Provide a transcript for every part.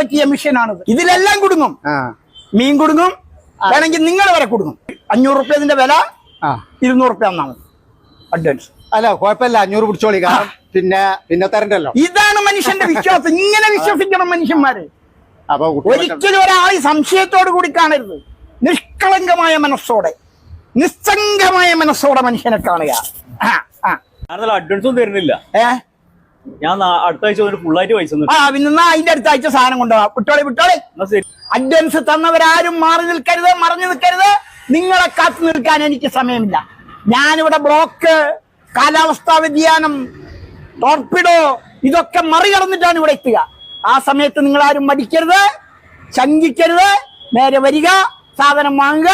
പറ്റിയ മിഷനാണിത്. ഇതിലെല്ലാം കുടുങ്ങും. മീൻ കുടുങ്ങും, വേണമെങ്കിൽ നിങ്ങൾ വരെ കുടുങ്ങും. 500 റുപ്യതിന്റെ വില 200 റുപ്യ ഒന്നാമത് അഡ്വാൻസ്. അല്ല കുഴപ്പമില്ല, 500 പിടിച്ചോളി. പിന്നെ തരണ്ടല്ലോ. ഇതാണ് മനുഷ്യന്റെ വിശ്വാസം. ഇങ്ങനെ വിശ്വസിക്കണം മനുഷ്യന്മാര്. അപ്പൊ ഒരിക്കലും ഒരാളെ സംശയത്തോടു കൂടി കാണരുത്. നിഷ്കളങ്കമായ മനസ്സോടെ, നിസ്സംഗമായ മനസ്സോടെ മനുഷ്യനെ കാണുക. അഡ്വാൻസ് ഒന്നും തരുന്നില്ല. ഞാൻ അടുത്ത ആഴ്ച ഫുള്ളായിട്ട് പൈസ പിന്നെ അതിന്റെ അടുത്ത ആഴ്ച സാധനം കൊണ്ടുപോകാം. വിട്ടോളി. അഡ്വാൻസ് തന്നവരാരും മാറി നിൽക്കരുത്, മറഞ്ഞു നിൽക്കരുത്. നിങ്ങളെ കാത്തു നിൽക്കാൻ എനിക്ക് സമയമില്ല. ഞാനിവിടെ ബ്ലോക്ക്, കാലാവസ്ഥാ വ്യതിയാനം, ടോർപിഡോ ഇതൊക്കെ മറികടന്നിട്ടാണ് ഇവിടെ എത്തുക. ആ സമയത്ത് നിങ്ങളാരും മടിക്കരുത്, ശങ്കിക്കരുത്. നേരെ വരിക, സാധനം വാങ്ങുക,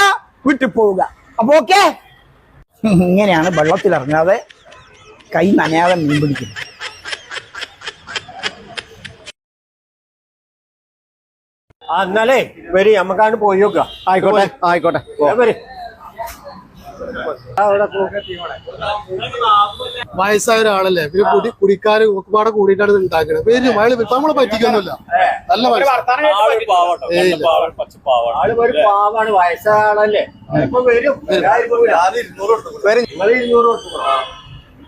വിട്ടു പോവുക. അപ്പൊ ഓക്കെ. ഇങ്ങനെയാണ് വെള്ളത്തിലിറങ്ങാതെ കൈ നനയാതെ മീൻ പിടിക്കുന്നത്. എന്നാലേ വരി, നമുക്കാണ് പോയി നോക്കാം. ആയിക്കോട്ടെ. വയസ്സായ ഒരാളല്ലേ, പിന്നെ കുടിക്കാര് ഒക്കെപാടെ കൂടിയിട്ടാണ് ഇത് ഉണ്ടാക്കുന്നത്. പേര് നമ്മളെ പറ്റിക്കൊന്നുമില്ല. നല്ല പാവാണ്, വയസ്സായ ആളല്ലേ.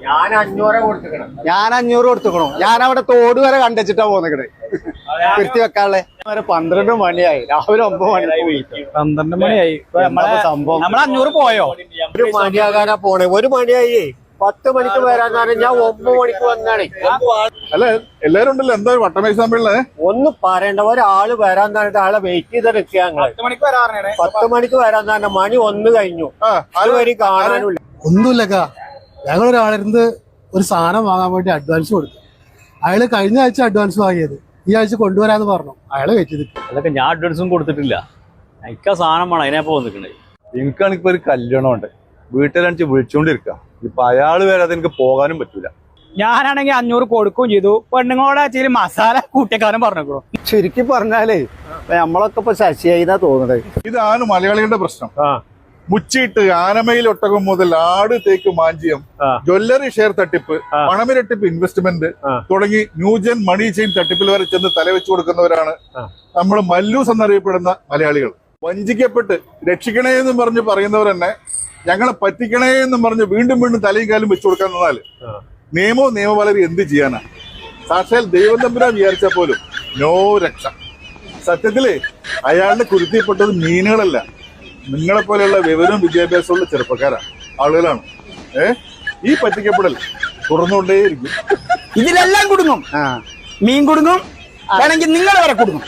ഞാൻ 500 കൊടുത്തുക്കണോ. ഞാൻ അവിടെ തോട് വരെ കണ്ടുവച്ചിട്ടാ പോന്നിക്കണേ കൃത്തി വെക്കാളെ. 12 മണിയായി, രാവിലെ 9 മണിയായി. 12 മണിയായി. സംഭവം നമ്മൾ 500 പോയോ? 1 മണിയാകാനാ പോണേ. 1 മണിയായി. 10 മണിക്ക് വരാൻ ഞാൻ 9 മണിക്ക് വന്നാണ്. അല്ല എല്ലാരും ഉണ്ടല്ലോ. എന്താ വട്ടമേശ സമ്മേളനം ഒന്നും പറയണ്ട. ഒരാള് വരാൻ പറഞ്ഞിട്ട് ആളെ വെയിറ്റ് ചെയ്ത് നിൽക്കുക. 10 മണിക്ക് വരാൻ തന്നെ മണി 1 കഴിഞ്ഞു. അതുവരെ കാണാനില്ല. ഒന്നുമില്ലക്കാ, ഞങ്ങളൊരാളിരുന്ന് ഒരു സാധനം വാങ്ങാൻ വേണ്ടി അഡ്വാൻസ് കൊടുത്തു. അയാള് കഴിഞ്ഞ ആഴ്ച അഡ്വാൻസ് വാങ്ങിയത് ഈ ആഴ്ച കൊണ്ടുവരാന്ന് പറഞ്ഞു. അയാളെ വെച്ച് നിൽക്കും. അതൊക്കെ ഞാൻ അഡ്വാൻസും കൊടുത്തിട്ടില്ല. എനിക്ക് ആ സാധനം വേണം. അതിനെപ്പോ വന്നിക്കണേ. എനിക്കാണിപ്പോ ഒരു കല്യാണം ഉണ്ട്. വീട്ടിലാണിച്ച് വിളിച്ചോണ്ടിരിക്കുക. ഇപ്പൊ അയാള് വരാതെ എനിക്ക് പോകാനും പറ്റൂല. ഞാനാണെങ്കിൽ 500 കൊടുക്കുകയും ചെയ്തു. പെണ്ണുങ്ങളോടെ ഇച്ചിരി മസാല കൂട്ടിക്കാനും പറഞ്ഞോ. ചുരുക്കി പറഞ്ഞാലേ നമ്മളൊക്കെ ഇപ്പൊ ശശിയായിന്നാ തോന്നുന്നത്. ഇതാണ് മലയാളികളുടെ പ്രശ്നം. മുച്ചിട്ട്, ആനമയിൽ ഒട്ടകം മുതൽ ആട്, തേക്ക്, മാഞ്ചിയം, ജ്വല്ലറി ഷെയർ തട്ടിപ്പ്, പണമിരട്ടിപ്പ്, ഇൻവെസ്റ്റ്മെന്റ് തുടങ്ങി ന്യൂജൻ മണി ചെയിൻ തട്ടിപ്പിൽ വരെ ചെന്ന് തലവെച്ചു കൊടുക്കുന്നവരാണ് നമ്മൾ മല്ലൂസ് എന്നറിയപ്പെടുന്ന മലയാളികൾ. വഞ്ചിക്കപ്പെട്ട് രക്ഷിക്കണേ എന്ന് പറഞ്ഞ് പറയുന്നവർ തന്നെ ഞങ്ങളെ പറ്റിക്കണേ എന്നും പറഞ്ഞ് വീണ്ടും വീണ്ടും തലയും കാലും വെച്ചു കൊടുക്കാൻ നിന്നാല് നിയമപാലകർ എന്ത് ചെയ്യാനാ? സാക്ഷാൽ ദൈവം തമ്പുരാൻ വിചാരിച്ചാൽ പോലും നോ രക്ഷ. സത്യത്തില് അയാളുടെ കുരുത്തിപ്പെട്ടത് മീനുകളല്ല, നിങ്ങളെ പോലെയുള്ള വിവരവും വിദ്യാഭ്യാസമുള്ള ചെറുപ്പക്കാരാണ്, ആളുകളാണ്. ഈ പറ്റിക്കപ്പെടൽ തുറന്നുകൊണ്ടേയിരിക്കും. ഇതിലെല്ലാം കുടുങ്ങും. മീൻ കുടുങ്ങും, വേണമെങ്കിൽ നിങ്ങൾ വരെ കുടുങ്ങും.